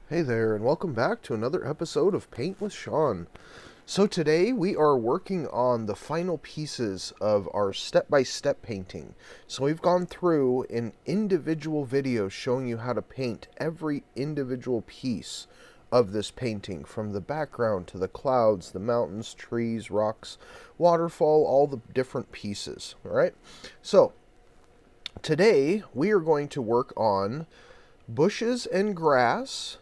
Hey there, and welcome back to another episode of Paint with Sean. So, today we are working on the final pieces of our step by step painting. So, we've gone through an individual video showing you how to paint every individual piece of this painting, from the background to the clouds, the mountains, trees, rocks, waterfall, all the different pieces. All right, so today we are going to work on bushes and grass,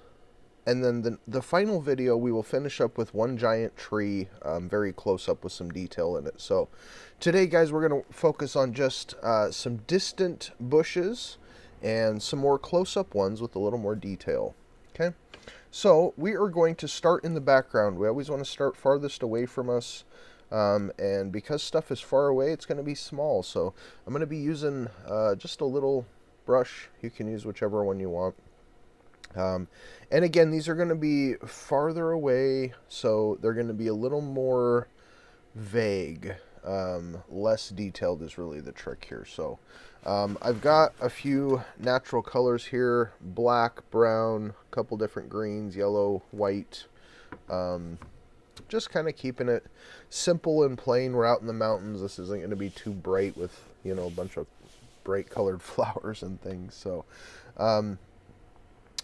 and then the final video we will finish up with one giant tree, very close up with some detail in it. So today, guys, we're going to focus on just some distant bushes and some more close-up ones with a little more detail. Okay, so we are going to start in the background. We always want to start farthest away from us, and because stuff is far away, it's going to be small. So I'm going to be using just a little brush. You can use whichever one you want. And again, these are going to be farther away, so they're going to be a little more vague. Less detailed is really the trick here. So I've got a few natural colors here: black, brown, a couple different greens, yellow, white. Just kind of keeping it simple and plain. We're out in the mountains. This isn't going to be too bright with, a bunch of bright colored flowers and things.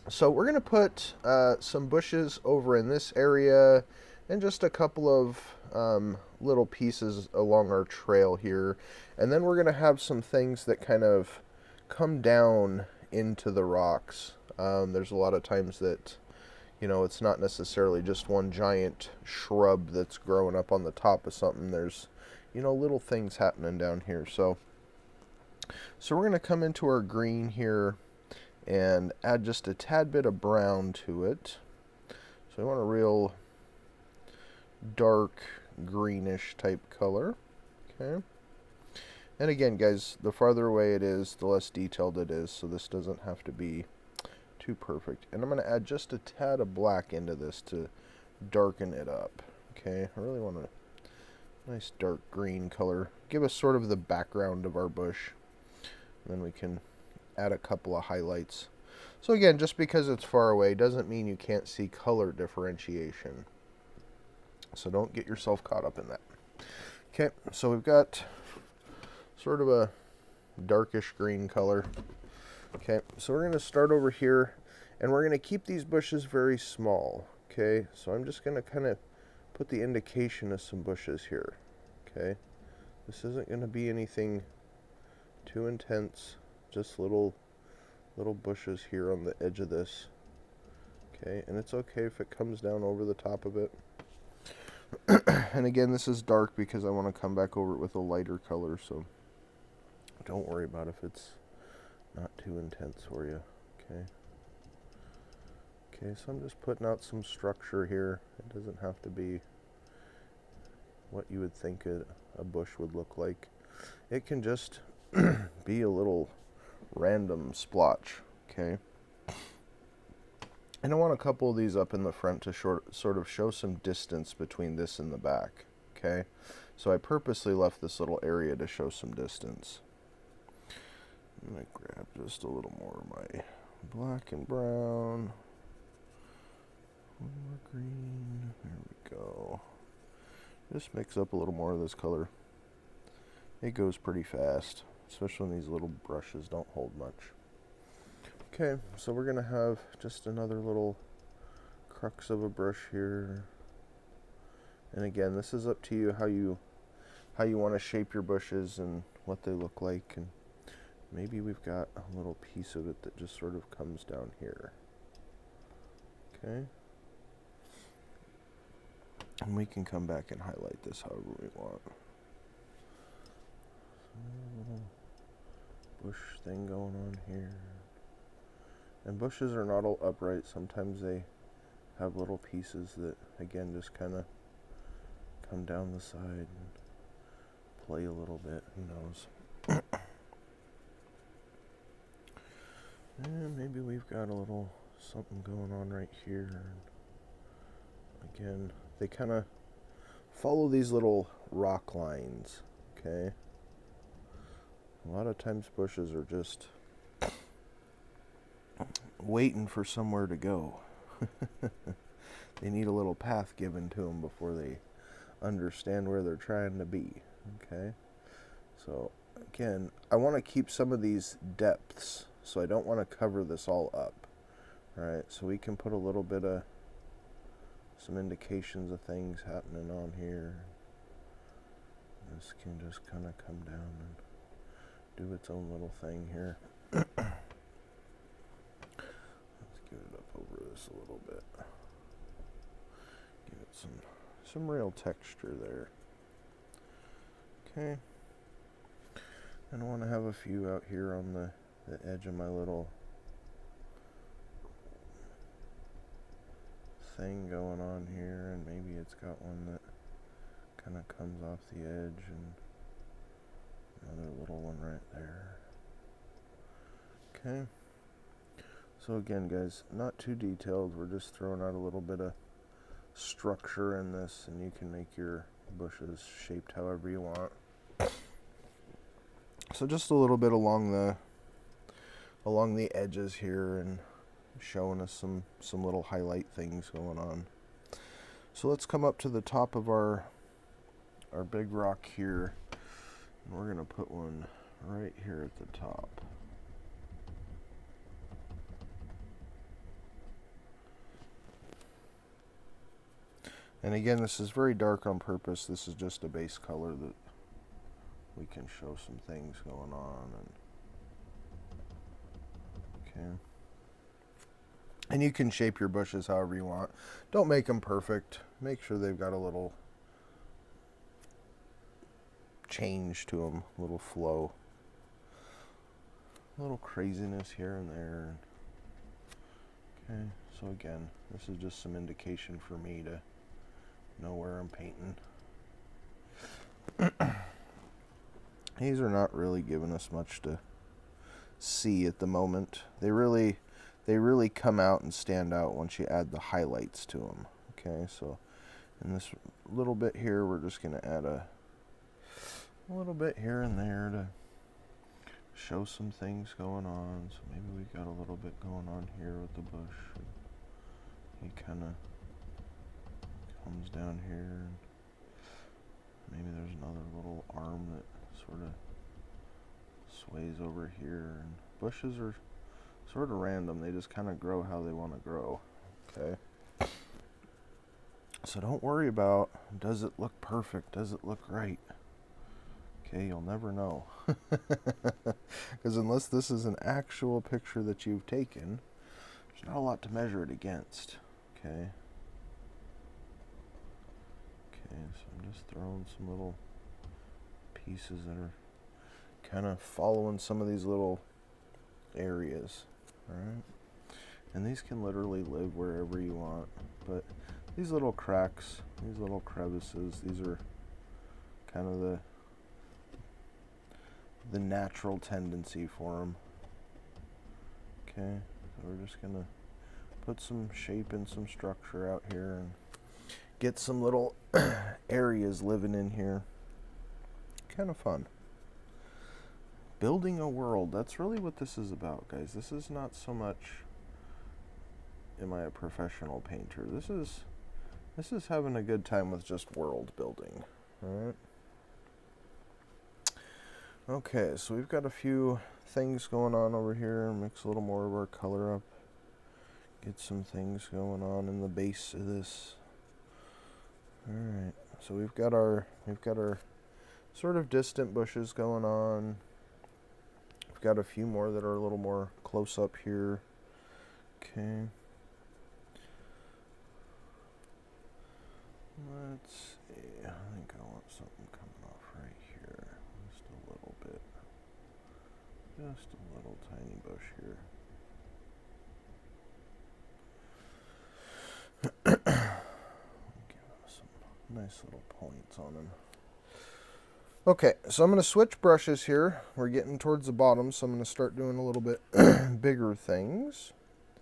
So we're going to put some bushes over in this area and just a couple of little pieces along our trail here. And then we're going to have some things that kind of come down into the rocks. There's a lot of times that, it's not necessarily just one giant shrub that's growing up on the top of something. There's, little things happening down here. So we're going to come into our green here and add just a tad bit of brown to it. So I want a real dark greenish type color. Okay. And again, guys, the farther away it is, the less detailed it is, so this doesn't have to be too perfect. And I'm going to add just a tad of black into this to darken it up. Okay, I really want a nice dark green color. Give us sort of the background of our bush. And then we can add a couple of highlights. So again, just because it's far away doesn't mean you can't see color differentiation. So don't get yourself caught up in that. Okay, so we've got sort of a darkish green color. Okay, so we're going to start over here, and we're going to keep these bushes very small. Okay, so I'm just going to kind of put the indication of some bushes here. Okay, this isn't going to be anything too intense. Just little bushes here on the edge of this. Okay, and it's okay if it comes down over the top of it. And again, this is dark because I want to come back over it with a lighter color, so don't worry about if it's not too intense for you. Okay. Okay, so I'm just putting out some structure here. It doesn't have to be what you would think a bush would look like. It can just be a little random splotch. Okay, and I want a couple of these up in the front to sort of show some distance between this and the back. Okay, so I purposely left this little area to show some distance. I'm going to grab just a little more of my black and brown. One more green. There we go. Just mix up a little more of this color. It goes pretty fast, especially when these little brushes don't hold much. Okay, so we're going to have just another little crux of a brush here. And again, this is up to you how you want to shape your bushes and what they look like. And maybe we've got a little piece of it that just sort of comes down here. Okay. And we can come back and highlight this however we want. Bush thing going on here. And bushes are not all upright. Sometimes they have little pieces that, again, just kind of come down the side and play a little bit. Who knows? And maybe we've got a little something going on right here. Again, they kind of follow these little rock lines. Okay. A lot of times bushes are just waiting for somewhere to go. They need a little path given to them before they understand where they're trying to be. Okay, so again, I want to keep some of these depths, so I don't want to cover this all up. All right, so we can put a little bit of some indications of things happening on here. This can just kind of come down and do its own little thing here. Let's get it up over this a little bit. Give it some real texture there. Okay. And I want to have a few out here on the edge of my little thing going on here, and maybe it's got one that kind of comes off the edge, and another little one right there. Okay. So again, guys, not too detailed. We're just throwing out a little bit of structure in this, and you can make your bushes shaped however you want. So just a little bit along the edges here, and showing us some little highlight things going on. So let's come up to the top of our big rock here, and we're gonna put one right here at the top. And again, this is very dark on purpose. This is just a base color that we can show some things going on. And okay. And you can shape your bushes however you want. Don't make them perfect. Make sure they've got a little change to them, a little flow, a little craziness here and there. Okay, so again, this is just some indication for me to know where I'm painting. These are not really giving us much to see at the moment. They really come out and stand out once you add the highlights to them. Okay, so in this little bit here, we're just going to add a little bit here and there to show some things going on. So maybe we've got a little bit going on here with the bush. He kind of comes down here, and maybe there's another little arm that sort of sways over here. And bushes are sort of random. They just kind of grow how they want to grow. Okay. So don't worry about, does it look perfect? Does it look right? Okay, you'll never know. Because unless this is an actual picture that you've taken, there's not a lot to measure it against. Okay. Okay, so I'm just throwing some little pieces that are kind of following some of these little areas. Alright, and these can literally live wherever you want, but these little cracks, these little crevices, these are kind of the natural tendency for them. Okay, so we're just gonna put some shape and some structure out here and get some little areas living in here. Kind of fun. Building a world, that's really what this is about, guys. This is not so much, am I a professional painter? This is having a good time with just world building. Alright. Okay, so we've got a few things going on over here. Mix a little more of our color up. Get some things going on in the base of this. Alright, so we've got our sort of distant bushes going on. Got a few more that are a little more close up here. Okay. Let's see. I think I want something coming off right here. Just a little bit. Just a little tiny bush here. Give them some nice little points on them. Okay, so I'm going to switch brushes here. We're getting towards the bottom, so I'm going to start doing a little bit bigger things.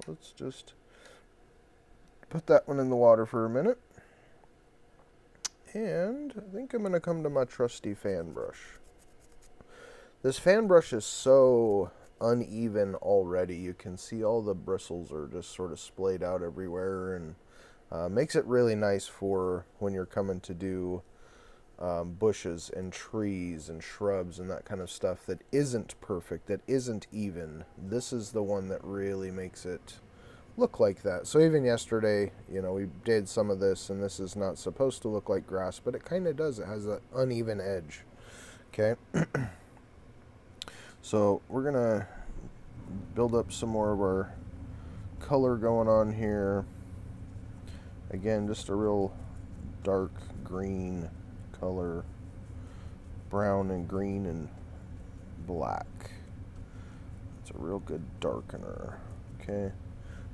Let's just put that one in the water for a minute. And I think I'm going to come to my trusty fan brush. This fan brush is so uneven already. You can see all the bristles are just sort of splayed out everywhere, and makes it really nice for when you're coming to do bushes and trees and shrubs and that kind of stuff that isn't perfect, that isn't even. This is the one that really makes it look like that. So even yesterday, we did some of this, and this is not supposed to look like grass, but it kind of does. It has that uneven edge. Okay. So we're gonna build up some more of our color going on here. Again, just a real dark green color, brown and green and black. It's a real good darkener. Okay,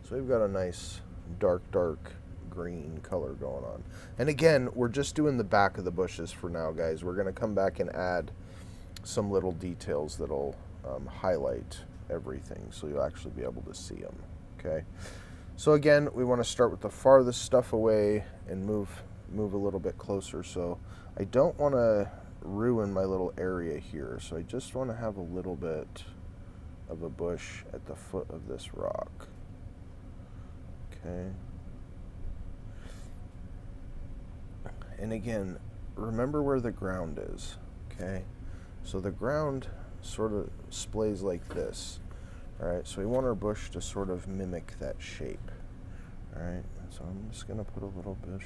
so we've got a nice dark green color going on. And again, we're just doing the back of the bushes for now, guys. We're going to come back and add some little details that'll highlight everything, so you'll actually be able to see them. Okay, so again, we want to start with the farthest stuff away and move a little bit closer. So I don't want to ruin my little area here, so I just want to have a little bit of a bush at the foot of this rock. Okay, and again, remember where the ground is. Okay, so the ground sort of splays like this. All right, so we want our bush to sort of mimic that shape. All right, so I'm just going to put a little bush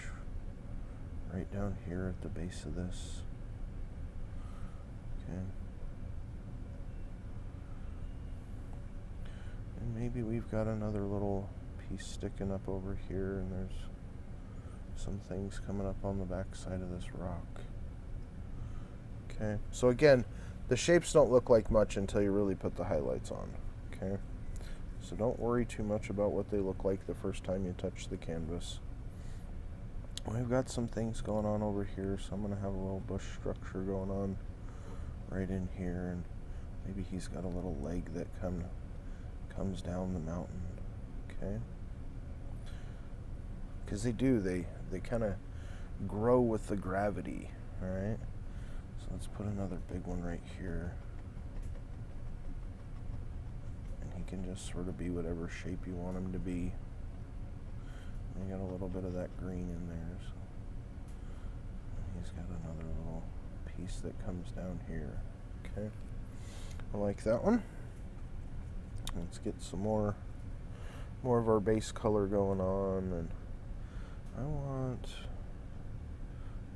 right down here at the base of this. Okay. And maybe we've got another little piece sticking up over here, and there's some things coming up on the back side of this rock. Okay, so again, the shapes don't look like much until you really put the highlights on. Okay, so don't worry too much about what they look like the first time you touch the canvas. We've got some things going on over here, so I'm going to have a little bush structure going on right in here, and maybe he's got a little leg that comes down the mountain. Okay, because they kind of grow with the gravity. All right, so let's put another big one right here, and he can just sort of be whatever shape you want him to be. And you got a little bit of that green in there, so and he's got another little piece that comes down here. Okay, I like that one. Let's get some more of our base color going on, and I want,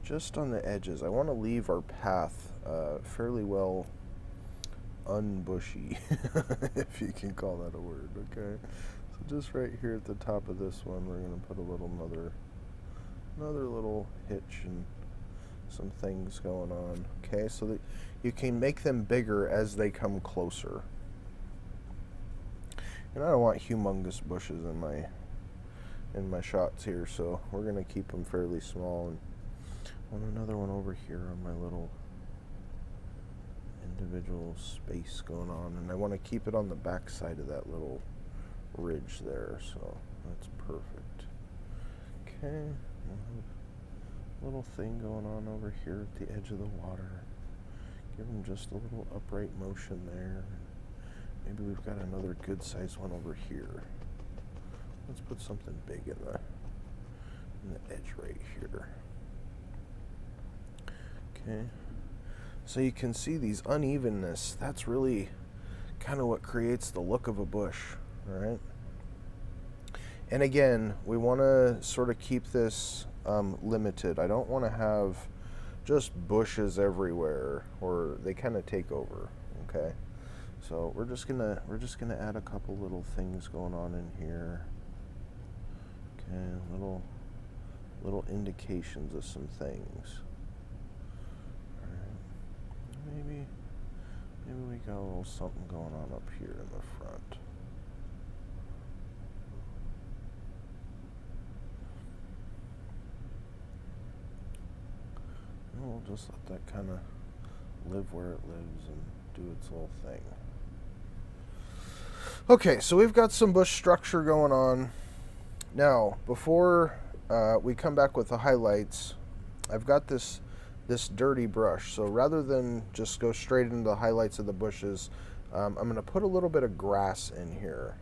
just on the edges, I want to leave our path fairly well unbushy, if you can call that a word. Okay, so just right here at the top of this one, we're going to put another little hitch and some things going on. Okay, so that you can make them bigger as they come closer. And I don't want humongous bushes in my shots here, so we're going to keep them fairly small. And I want another one over here on my little individual space going on, and I want to keep it on the back side of that little ridge there, so that's perfect. Okay, little thing going on over here at the edge of the water. Give them just a little upright motion there. Maybe we've got another good sized one over here. Let's put something big in the edge right here. Okay, so you can see these unevenness. That's really kind of what creates the look of a bush. All right, and again, we want to sort of keep this limited. I don't want to have just bushes everywhere, or they kind of take over. Okay, so we're just gonna add a couple little things going on in here. Okay, little indications of some things. All right. Maybe we got a little something going on up here in the front. And we'll just let that kind of live where it lives and do its little thing. Okay, so we've got some bush structure going on. Now, before we come back with the highlights, I've got this dirty brush. So rather than just go straight into the highlights of the bushes, I'm going to put a little bit of grass in here.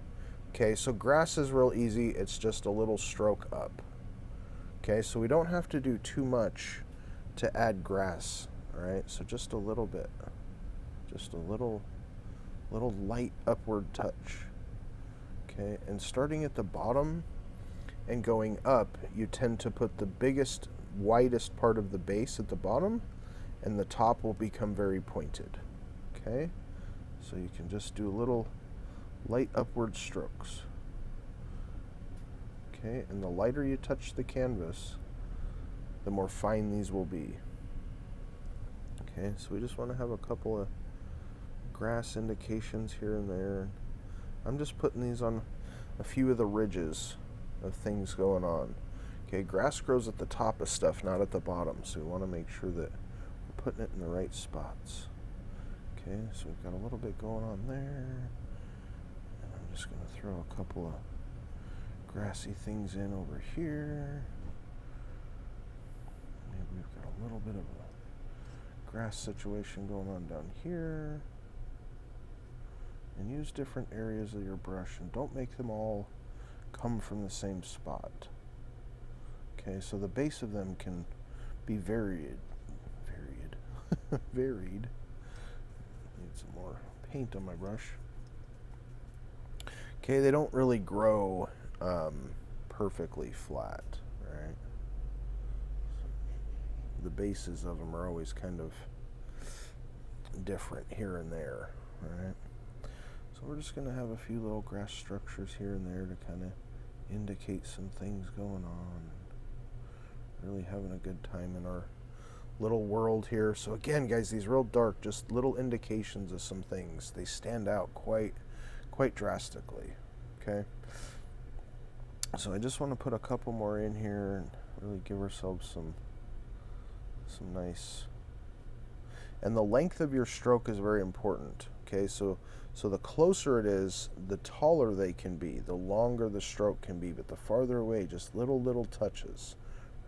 Okay, so grass is real easy. It's just a little stroke up. Okay, so we don't have to do too much to add grass. All right, so just a little bit. Just a little light upward touch. Okay, and starting at the bottom and going up, you tend to put the biggest, widest part of the base at the bottom, and the top will become very pointed. Okay, so you can just do little light upward strokes. Okay, and the lighter you touch the canvas, the more fine these will be. Okay, so we just want to have a couple of grass indications here and there. I'm just putting these on a few of the ridges of things going on. Okay, grass grows at the top of stuff, not at the bottom, so we want to make sure that we're putting it in the right spots. Okay, so we've got a little bit going on there. And I'm just going to throw a couple of grassy things in over here. Maybe we've got a little bit of a grass situation going on down here. And use different areas of your brush, and don't make them all come from the same spot. Okay, so the base of them can be varied. Varied. Need some more paint on my brush. Okay, they don't really grow perfectly flat, right? The bases of them are always kind of different here and there, right? So we're just going to have a few little grass structures here and there to kind of indicate some things going on. Really having a good time in our little world here. So again, guys, these real dark, just little indications of some things. They stand out quite drastically. Okay. So I just want to put a couple more in here and really give ourselves some nice. And the length of your stroke is very important. Okay, so the closer it is, the taller they can be, the longer the stroke can be, but the farther away, just little touches,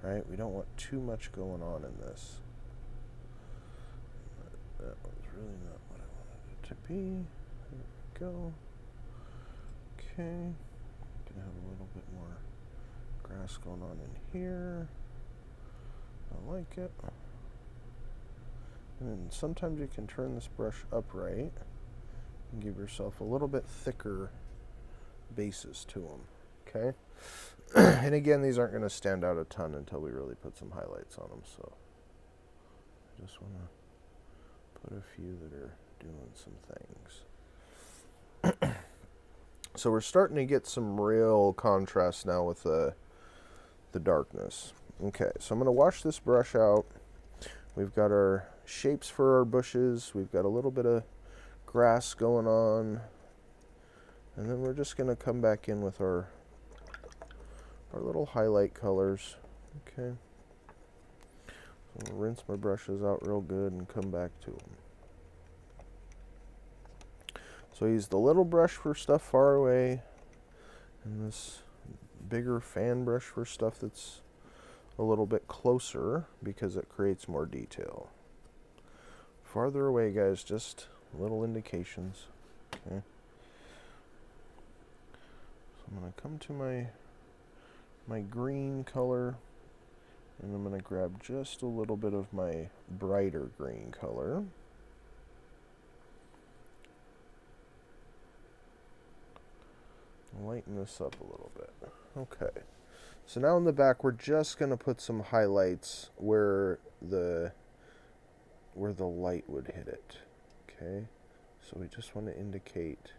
right? We don't want too much going on in this. That was really not what I wanted it to be. There we go. Okay, gonna have a little bit more grass going on in here. I like it. And then sometimes you can turn this brush upright and give yourself a little bit thicker bases to them, okay? And again, these aren't going to stand out a ton until we really put some highlights on them, so I just want to put a few that are doing some things. So we're starting to get some real contrast now with the darkness. Okay, so I'm going to wash this brush out. We've got our shapes for our bushes. We've got a little bit of grass going on. And then we're just going to come back in with our little highlight colors. Okay. So I'll rinse my brushes out real good and come back to them. So I use the little brush for stuff far away, and this bigger fan brush for stuff that's a little bit closer because it creates more detail. Farther away, guys, just little indications. Okay. So I'm going to come to my green color, and I'm going to grab just a little bit of my brighter green color. Lighten this up a little bit. Okay. So now in the back, we're just going to put some highlights where the light would hit it. Okay. So we just want to indicate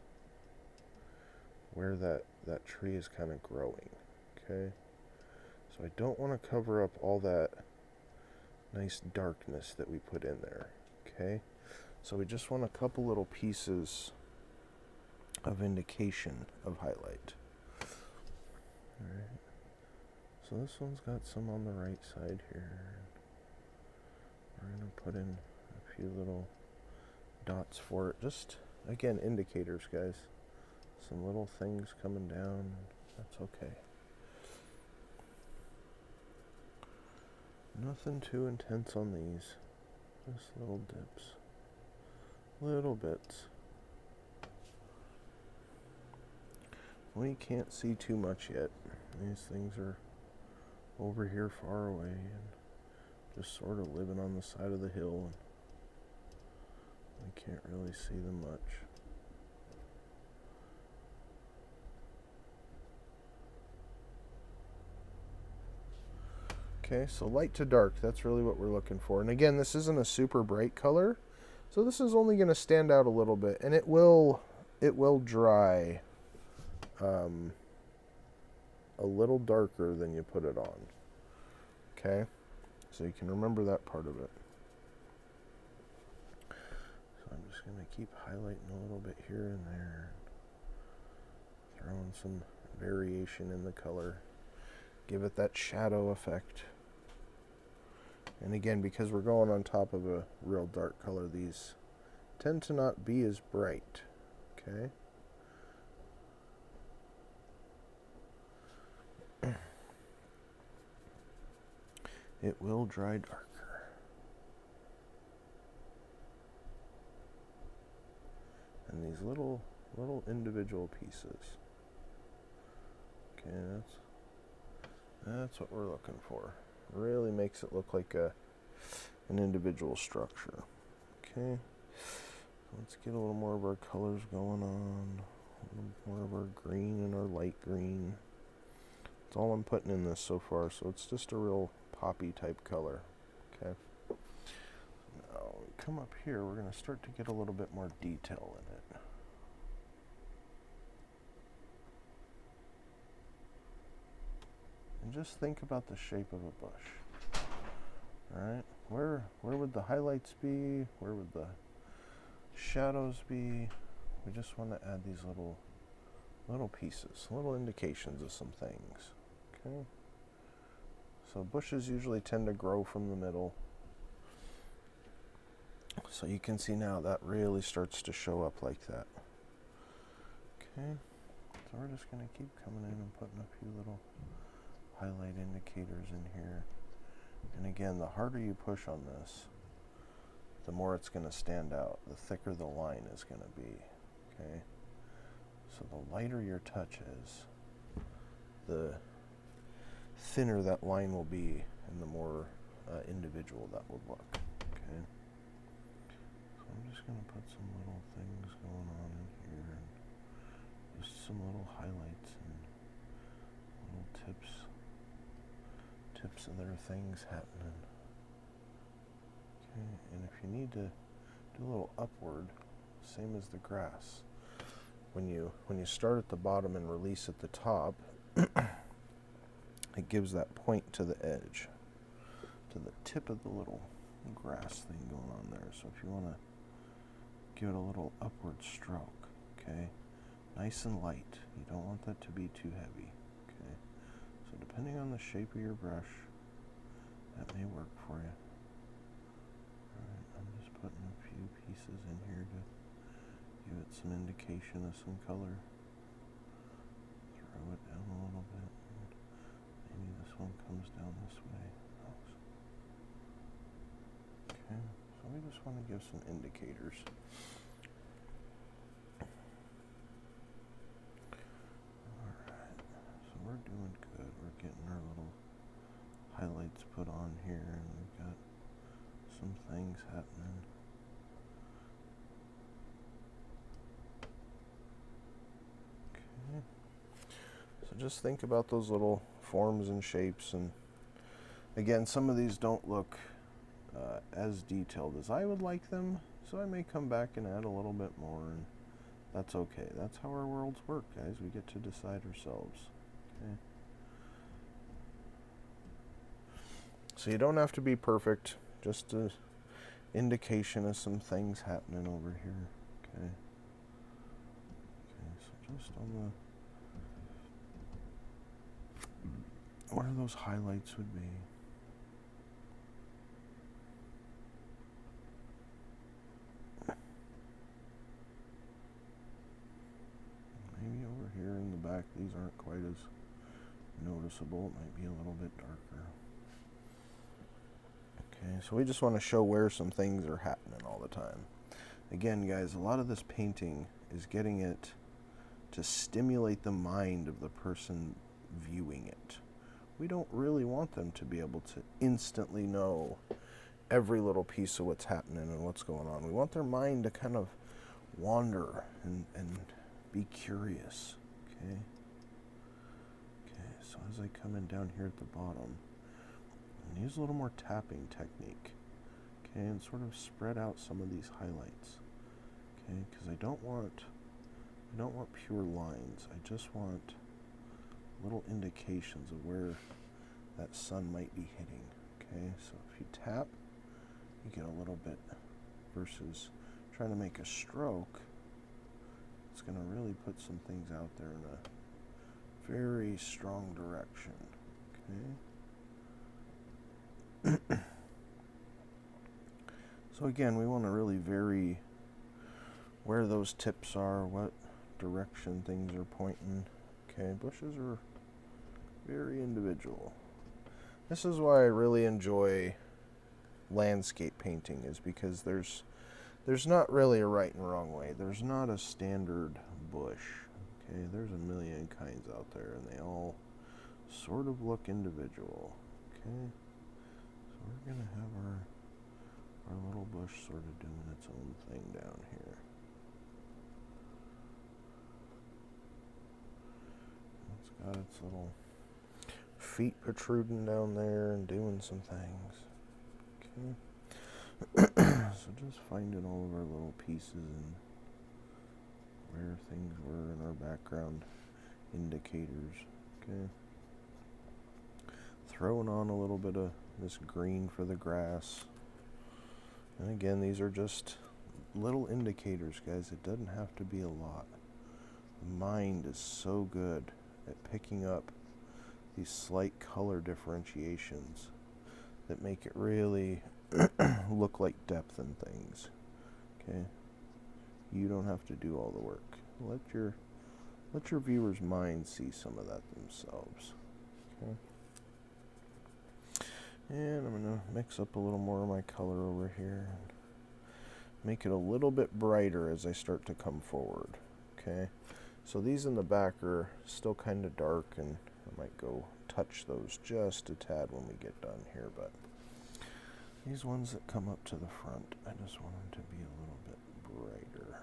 where that tree is kind of growing. Okay. So I don't want to cover up all that nice darkness that we put in there. Okay. So we just want a couple little pieces of indication of highlight. Alright. So this one's got some on the right side here. We're going to put in a few little dots for it. Just, again, indicators, guys. Some little things coming down. That's okay. Nothing too intense on these. Just little dips. Little bits. We can't see too much yet. These things are over here far away and just sort of living on the side of the hill, and we can't really see them much. Okay, so light to dark, that's really what we're looking for. And again, this isn't a super bright color, so this is only going to stand out a little bit, and it will dry a little darker than you put it on. Okay, so you can remember that part of it. So I'm just going to keep highlighting a little bit here and there, throwing some variation in the color, give it that shadow effect. And again, because we're going on top of a real dark color, these tend to not be as bright. Okay. It will dry darker. And these little individual pieces. Okay, that's what we're looking for. Really makes it look like an individual structure. Okay, let's get a little more of our colors going on. A little more of our green and our light green. That's all I'm putting in this so far, so it's just a real poppy type color. Okay. Now come up here, we're going to start to get a little bit more detail in it. And just think about the shape of a bush. Alright, where would the highlights be? Where would the shadows be? We just want to add these little pieces, little indications of some things. Okay. So bushes usually tend to grow from the middle. So you can see now that really starts to show up like that. Okay. So we're just going to keep coming in and putting a few little highlight indicators in here. And again, the harder you push on this, the more it's going to stand out, the thicker the line is going to be. Okay. So the lighter your touch is, the thinner that line will be, and the more individual that will look. Okay. So I'm just going to put some little things going on in here, and just some little highlights and little tips of their things happening. Okay, and if you need to do a little upward, same as the grass. When you start at the bottom and release at the top, it gives that point to the edge, to the tip of the little grass thing going on there. So if you want to give it a little upward stroke, okay, nice and light. You don't want that to be too heavy. Okay, so depending on the shape of your brush, that may work for you. Alright, I'm just putting a few pieces in here to give it some indication of some color. Throw it down a little bit. Maybe this one comes down this way. Okay, so we just want to give some indicators. Alright, so we're doing good. We're getting our little highlights put on here, and we've got some things happening. Okay, so just think about those little forms and shapes, and again, some of these don't look as detailed as I would like them, so I may come back and add a little bit more, and that's okay. That's how our worlds work, guys. We get to decide ourselves. Okay. So you don't have to be perfect, just an indication of some things happening over here. Okay. Okay, so just on where those highlights would be. Maybe over here in the back, these aren't quite as noticeable. It might be a little bit darker. Okay, so we just want to show where some things are happening all the time. Again, guys, a lot of this painting is getting it to stimulate the mind of the person viewing it. We don't really want them to be able to instantly know every little piece of what's happening and what's going on. We want their mind to kind of wander and be curious. Okay. So as I come in down here at the bottom, and use a little more tapping technique. Okay, and sort of spread out some of these highlights. Okay, because I don't want pure lines. I just want little indications of where that sun might be hitting. Okay, so if you tap, you get a little bit, versus trying to make a stroke. It's going to really put some things out there in a very strong direction. Okay. So again, we want to really vary where those tips are, what direction things are pointing. Okay, bushes are very individual. This is why I really enjoy landscape painting, is because there's not really a right and wrong way. There's not a standard bush. Okay, there's a million kinds out there, and they all sort of look individual. Okay, so we're gonna have our little bush sort of doing its own thing down here. It's got its little feet protruding down there and doing some things. Okay. So just finding all of our little pieces and where things were in our background indicators. Okay. Throwing on a little bit of this green for the grass. And again, these are just little indicators, guys. It doesn't have to be a lot. The mind is so good at picking up these slight color differentiations that make it really look like depth in things. Okay, you don't have to do all the work. Let your viewers' minds see some of that themselves. Okay, and I'm gonna mix up a little more of my color over here and make it a little bit brighter as I start to come forward. Okay, so these in the back are still kind of dark, and I might go touch those just a tad when we get done here, but these ones that come up to the front, I just want them to be a little bit brighter.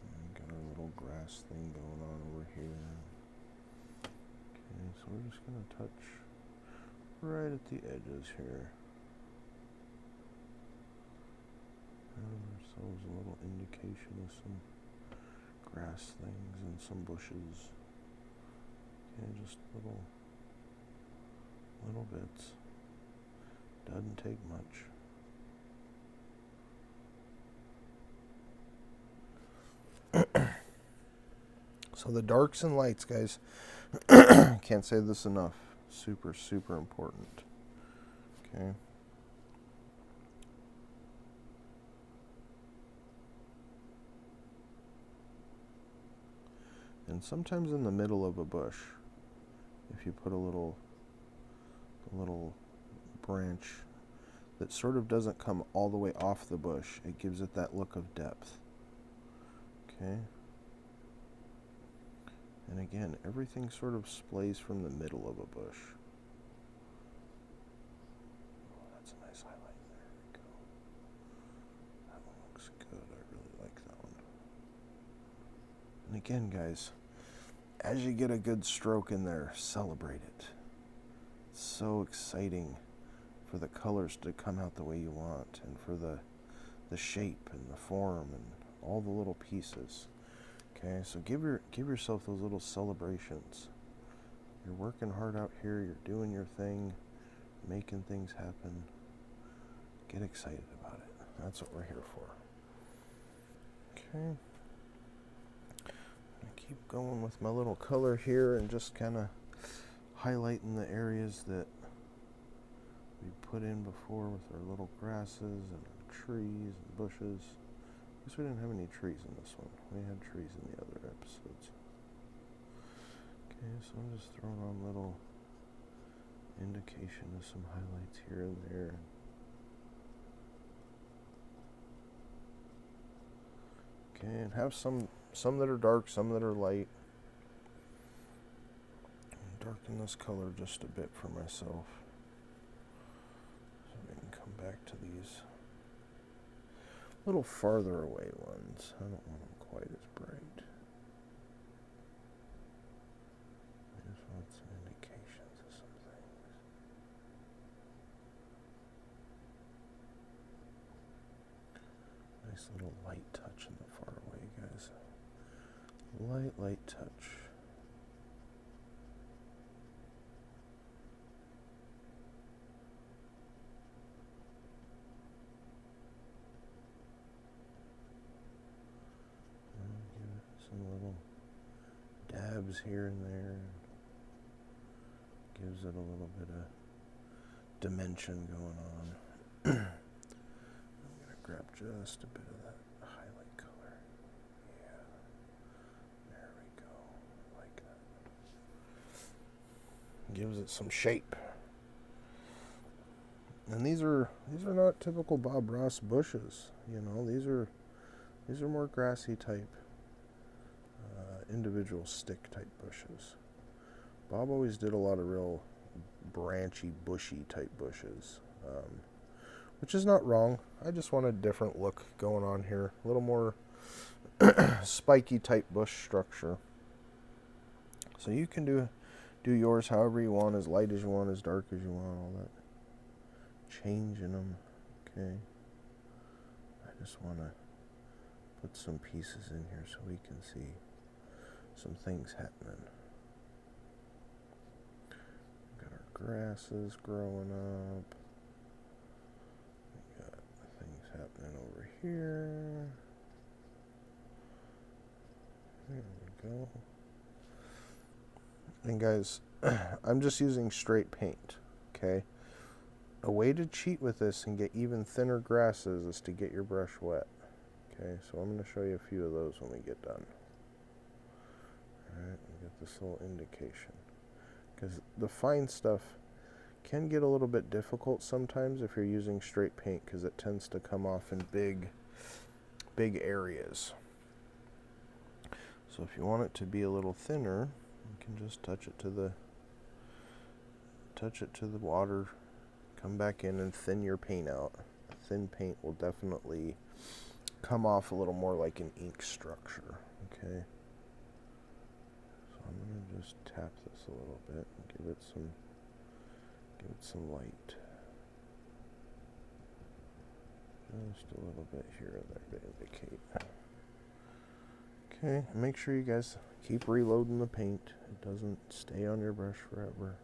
And got our little grass thing going on over here. Okay, so we're just going to touch right at the edges here. Have ourselves a little indication of some grass things and some bushes. Okay, just little bits. Doesn't take much. So the darks and lights, guys, can't say this enough. Super, super important. Okay. And sometimes in the middle of a bush, if you put a little branch that sort of doesn't come all the way off the bush, it gives it that look of depth. Okay. And again, everything sort of splays from the middle of a bush. Oh, that's a nice highlight. There we go. That one looks good. I really like that one. And again, guys, as you get a good stroke in there, celebrate it. It's so exciting for the colors to come out the way you want, and for the shape and the form and all the little pieces. Okay, so give yourself those little celebrations. You're working hard out here, you're doing your thing, making things happen. Get excited about it. That's what we're here for. Okay. I keep going with my little color here and just kind of highlighting the areas that we put in before with our little grasses and our trees and bushes. I guess we didn't have any trees in this one. We had trees in the other episodes. Okay, so I'm just throwing on little indication of some highlights here and there. Okay, and have some that are dark, some that are light. Darken this color just a bit for myself, so we can come back to these little farther away ones. I don't want them quite as bright. I just want some indications of some things. Nice little light touch in the far away, guys. Light touch. Some little dabs here and there. Gives it a little bit of dimension going on. I'm going to grab just a bit of that highlight color. Yeah. There we go. Like that. Gives it some shape. And these are not typical Bob Ross bushes. You know, these are more grassy type. Individual stick type bushes. Bob always did a lot of real branchy, bushy type bushes, which is not wrong. I just want a different look going on here, a little more spiky type bush structure. So you can do yours however you want, as light as you want, as dark as you want, all that. Changing them, okay. I just want to put some pieces in here so we can see some things happening. We've got our grasses growing up. We've got things happening over here. There we go. And guys, I'm just using straight paint, okay? A way to cheat with this and get even thinner grasses is to get your brush wet. Okay, so I'm going to show you a few of those when we get done. Alright, we get this little indication. Because the fine stuff can get a little bit difficult sometimes if you're using straight paint, because it tends to come off in big areas. So if you want it to be a little thinner, you can just touch it to the water, come back in and thin your paint out. Thin paint will definitely come off a little more like an ink structure. Okay. So I'm gonna just tap this a little bit and give it some light. Just a little bit here and there to indicate. Okay, make sure you guys keep reloading the paint. It doesn't stay on your brush forever.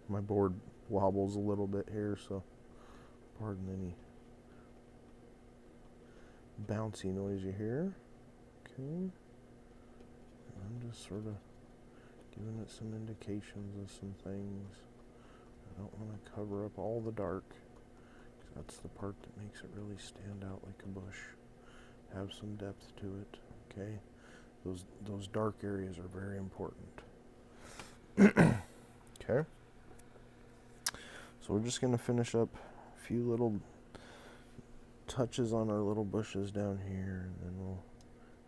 My board wobbles a little bit here, so pardon any bouncy noise you hear. Okay. I'm just sort of giving it some indications of some things. I don't want to cover up all the dark, because that's the part that makes it really stand out like a bush. Have some depth to it, okay? Those dark areas are very important. Okay. So we're just going to finish up a few little touches on our little bushes down here, and then we'll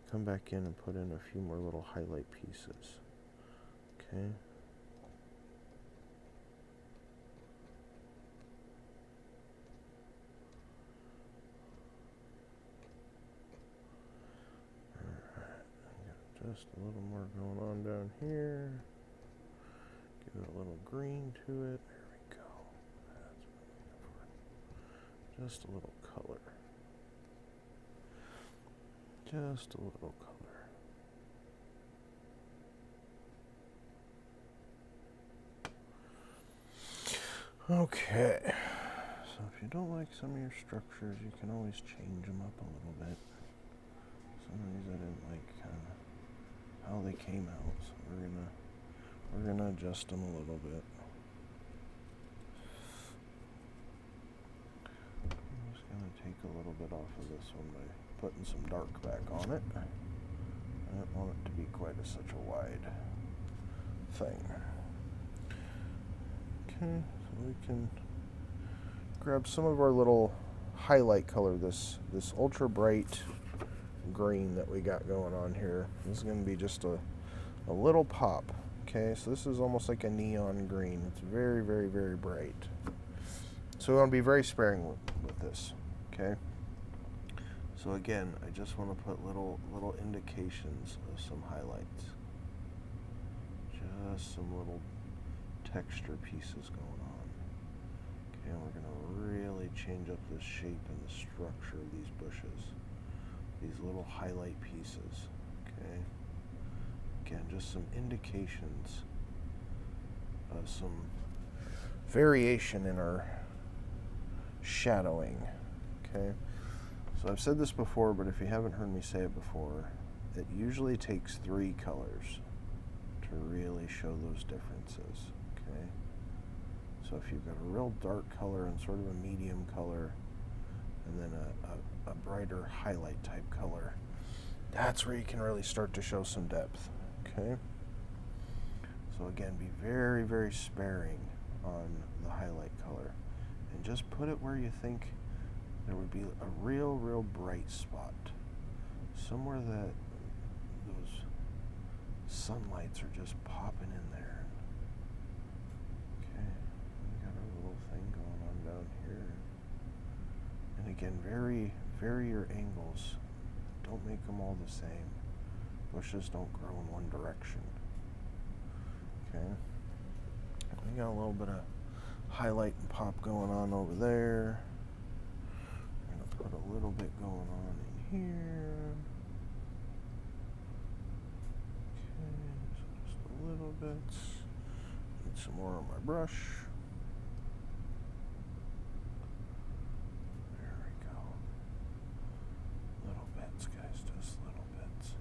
come back in and put in a few more little highlight pieces. Okay. Alright, just a little more going on down here. Give it a little green to it. There we go. That's what I'm looking for. Just a little color. Just a little color. Okay. So if you don't like some of your structures, you can always change them up a little bit. Some of these I didn't like how they came out, so we're gonna adjust them a little bit. I'm just gonna take a little bit off of this one by putting some dark back on it. I don't want it to be quite such a wide thing. Okay, so we can grab some of our little highlight color, this ultra bright green that we got going on here. This is going to be just a little pop. Okay, so this is almost like a neon green. It's very, very, very bright. So we want to be very sparing with this. Okay. So again, I just want to put little indications of some highlights. Just some little texture pieces going on. Okay, and we're going to really change up the shape and the structure of these bushes. These little highlight pieces. Okay. Again, just some indications of some variation in our shadowing. Okay. So I've said this before, but if you haven't heard me say it before, it usually takes 3 colors to really show those differences. Okay. So if you've got a real dark color and sort of a medium color, and then a brighter highlight type color, that's where you can really start to show some depth. Okay. So again, be very, very sparing on the highlight color, and just put it where you think there would be a real bright spot, somewhere that those sunlights are just popping in there. Okay, we got our little thing going on down here. And again, vary your angles. Don't make them all the same. Bushes don't grow in one direction. Okay, we got a little bit of highlight and pop going on over there. Put a little bit going on in here. Okay, so just a little bit. Need some more on my brush. There we go. Little bits, guys, just little bits.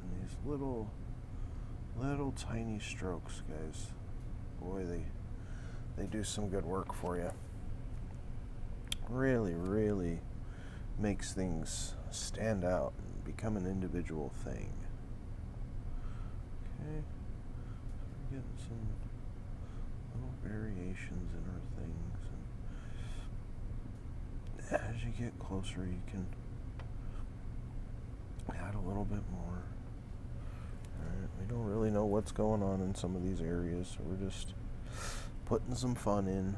And these little tiny strokes, guys. Boy, they do some good work for you. Really makes things stand out and become an individual thing. Okay, so we're getting some little variations in our things, and as you get closer, you can add a little bit more. Alright, we don't really know what's going on in some of these areas, so we're just putting some fun in.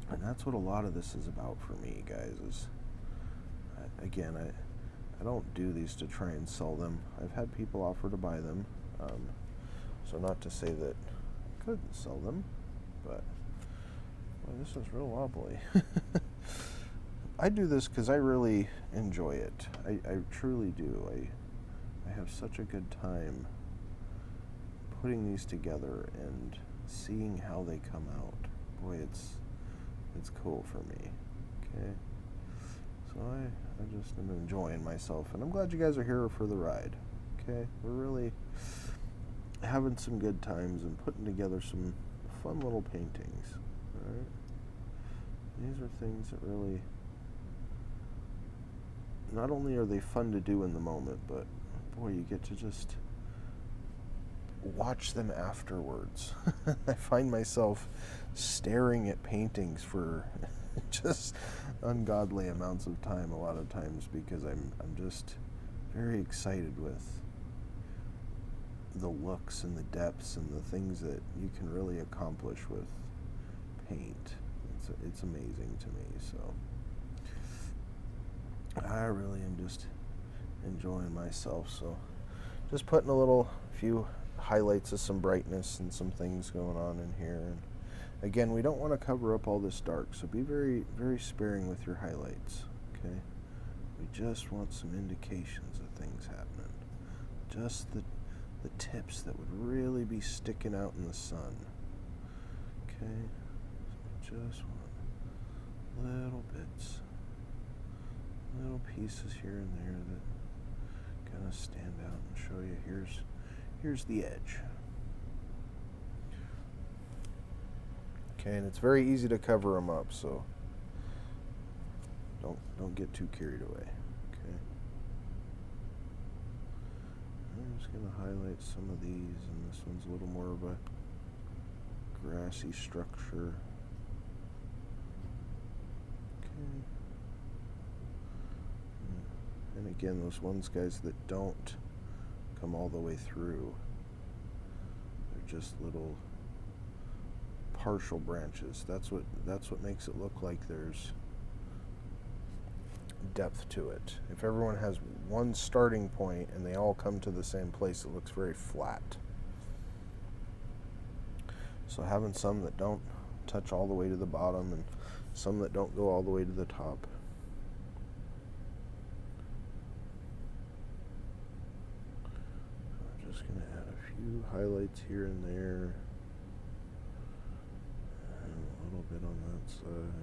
And that's what a lot of this is about for me, guys, is, again, I don't do these to try and sell them. I've had people offer to buy them, so not to say that I couldn't sell them, but, boy, this is real wobbly. I do this because I really enjoy it. I truly do. I have such a good time putting these together and seeing how they come out. Boy, it's cool for me. Okay, so I just am enjoying myself, and I'm glad you guys are here for the ride. Okay, we're really having some good times and putting together some fun little paintings. All right, these are things that really, not only are they fun to do in the moment, but boy, you get to just watch them afterwards. I find myself staring at paintings for just ungodly amounts of time a lot of times, because I'm just very excited with the looks and the depths and the things that you can really accomplish with paint. It's amazing to me. So I really am just enjoying myself. So just putting a few highlights of some brightness and some things going on in here. And again, we don't want to cover up all this dark, so be very, very sparing with your highlights. Okay, we just want some indications of things happening, just the tips that would really be sticking out in the sun. Okay, so just want little bits, little pieces here and there that kind of stand out and show you here's the edge. Okay, and it's very easy to cover them up, so don't get too carried away. Okay. I'm just going to highlight some of these, and this one's a little more of a grassy structure. Okay. And again, those ones, guys, that don't come all the way through, they're just little partial branches. That's what makes it look like there's depth to it. If everyone has one starting point and they all come to the same place, it looks very flat. So having some that don't touch all the way to the bottom and some that don't go all the way to the top. I'm just going to add a few highlights here and there, and a little bit on that side.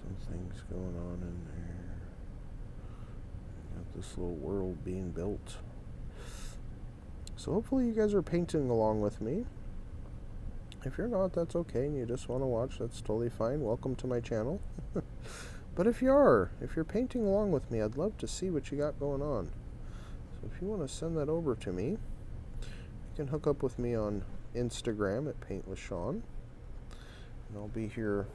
Some things going on in there. Got this little world being built. So hopefully you guys are painting along with me. If you're not, that's okay, and you just want to watch, that's totally fine. Welcome to my channel. But if you're painting along with me, I'd love to see what you got going on. So if you want to send that over to me, you can hook up with me on Instagram at Paint with Sean, and I'll be here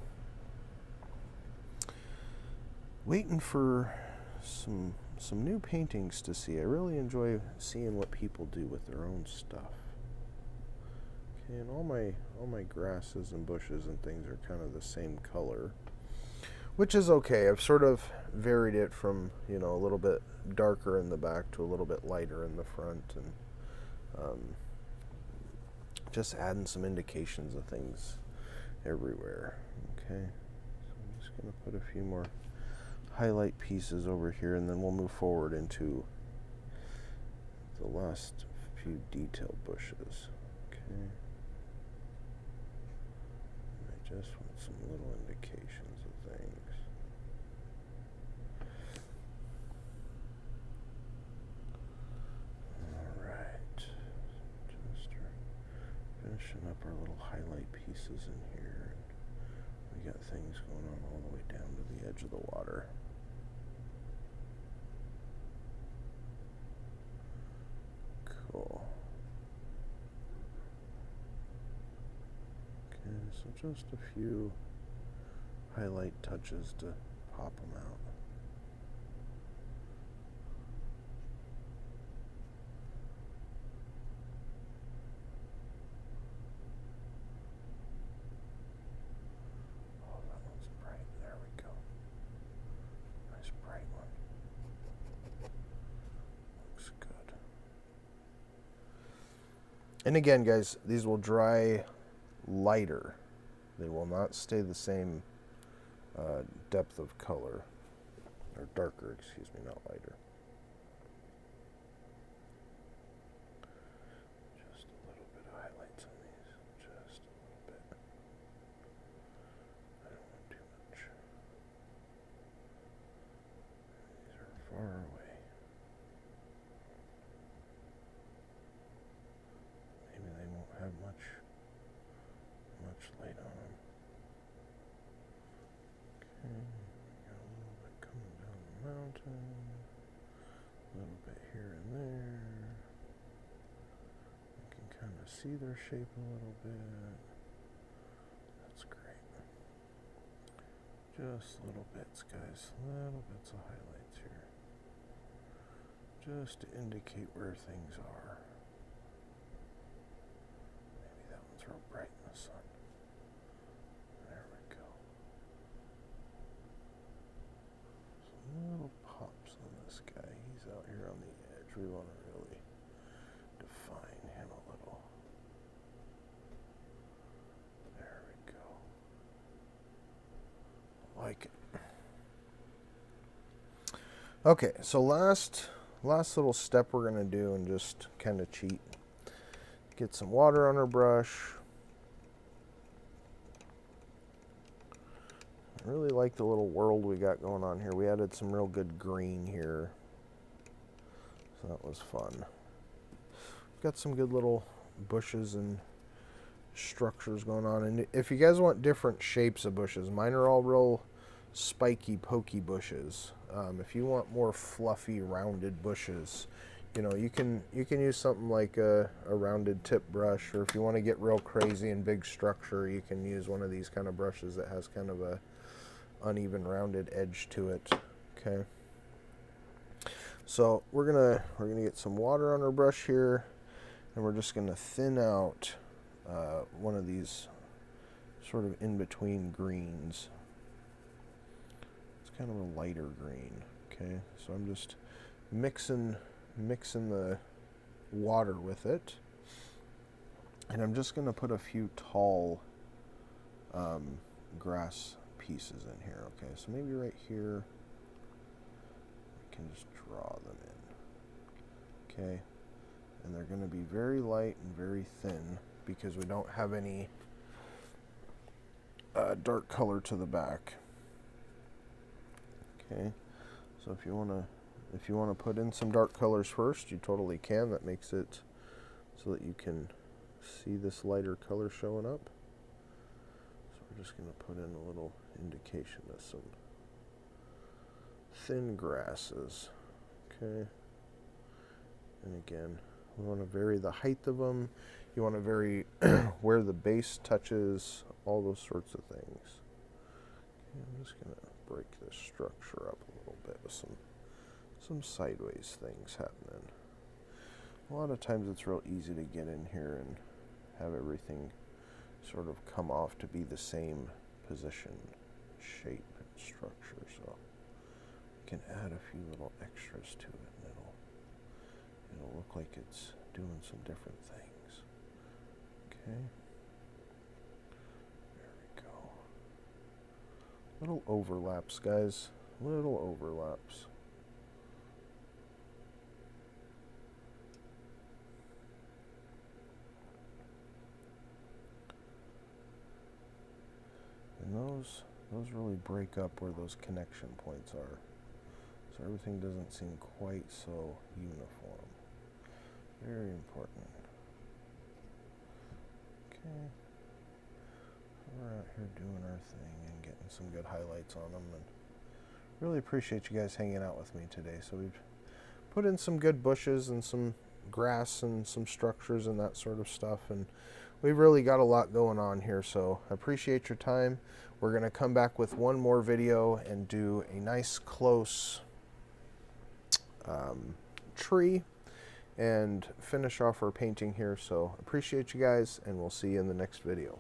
waiting for some new paintings to see. I really enjoy seeing what people do with their own stuff. Okay, and all my grasses and bushes and things are kind of the same color, which is okay. I've sort of varied it from, you know, a little bit darker in the back to a little bit lighter in the front, and just adding some indications of things everywhere. Okay, so I'm just going to put a few more highlight pieces over here, and then we'll move forward into the last few detailed bushes. Okay, I just want some little indications of things. Alright, just finishing up our little highlight pieces in here. We got things going on all the way down to the edge of the water. Cool. Okay, so just a few highlight touches to pop them out. Oh, that one's bright. There we go. Nice bright one. Looks good. And again, guys, these will dry lighter. They will not stay the same depth of color, or darker, excuse me, not lighter. Just a little bit of highlights on these, just a little bit. I don't want too much. These are far away. Maybe they won't have much light on them. Okay, got a little bit coming down the mountain, a little bit here and there. You can kind of see their shape a little bit. That's great. Just little bits, guys, little bits of highlights here, just to indicate where things are. Maybe that one's real bright in the sun. There we go. Some little pops on this guy. He's out here on the edge. We want to really define him a little. There we go. Like it. Okay, so last little step we're going to do, and just kind of cheat. Get some water on our brush. I really like the little world we got going on here. We added some real good green here, so that was fun. Got some good little bushes and structures going on. And if you guys want different shapes of bushes, mine are all real spiky, pokey bushes. If you want more fluffy, rounded bushes, You know, you can use something like a rounded tip brush, or if you want to get real crazy and big structure, you can use one of these kind of brushes that has kind of a uneven rounded edge to it. Okay. So we're gonna get some water on our brush here, and we're just gonna thin out one of these sort of in between greens. It's kind of a lighter green. Okay, so I'm just mixing the water with it, and I'm just gonna put a few tall grass pieces in here. Okay, so maybe right here we can just draw them in. Okay, and they're going to be very light and very thin because we don't have any dark color to the back. Okay, so if you want to put in some dark colors first, you totally can. That makes it so that you can see this lighter color showing up. So we're just going to put in a little indication of some thin grasses. Okay, and again, we want to vary the height of them. You want to vary where the base touches, all those sorts of things. Okay, I'm just going to break this structure up a little bit with some sideways things happening. A lot of times it's real easy to get in here and have everything sort of come off to be the same position, shape, and structure. So we can add a few little extras to it, and it'll look like it's doing some different things. Okay. There we go. Little overlaps, guys. Little overlaps. And those really break up where those connection points are. So everything doesn't seem quite so uniform. Very important. Okay. We're out here doing our thing and getting some good highlights on them, and really appreciate you guys hanging out with me today. So we've put in some good bushes and some grass and some structures and that sort of stuff, and we've really got a lot going on here, so I appreciate your time. We're going to come back with one more video and do a nice close tree and finish off our painting here. So appreciate you guys, and we'll see you in the next video.